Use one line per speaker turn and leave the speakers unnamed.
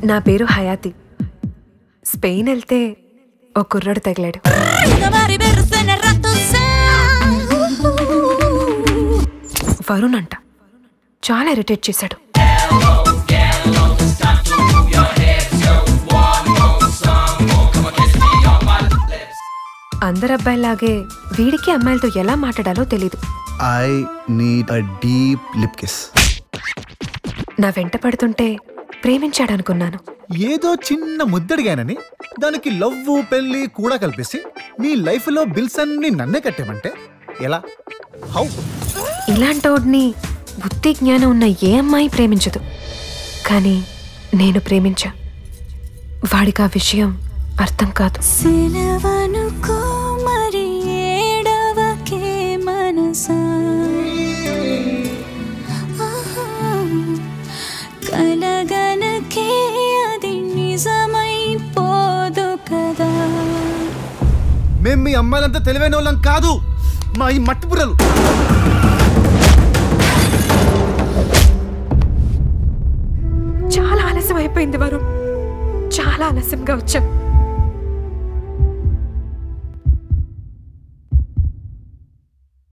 నా పేరు హయాతి. స్పెయిన్ వెళ్తే ఓ కుర్రాడు తగిలాడు. వరుణ్ అంట. చాలా ఇరిటేట్ చేశాడు. అందరు అబ్బాయిలాగే వీడికి అమ్మాయిలతో ఎలా మాట్లాడాలో తెలీదు.
I need a deep lip kiss.
నా వెంట పడుతుంటే ప్రేమించాడనుకున్నాను.
ఏదో చిన్న ముద్దడిగానని దానికి లవ్వు పెళ్లి కూడా కల్పిసి మీ లైఫ్ లో బిల్స్ అన్ని నన్నే కట్టేమంటే ఎలా? హౌ?
ఇలాంటోడ్ని బుద్ధి జ్ఞానం ఉన్న ఏ అమ్మాయి ప్రేమించదు. కానీ నేను ప్రేమించా. వాడికి ఆ విషయం అర్థం కాదు.
మేము మీ అమ్మాయిలంతా తెలివైన వాళ్ళం కాదు. మా ఈ మట్టి బుర్రలు.
చాలా ఆలస్యం అయిపోయింది వరుణ్. చాలా ఆలస్యంగా వచ్చాం.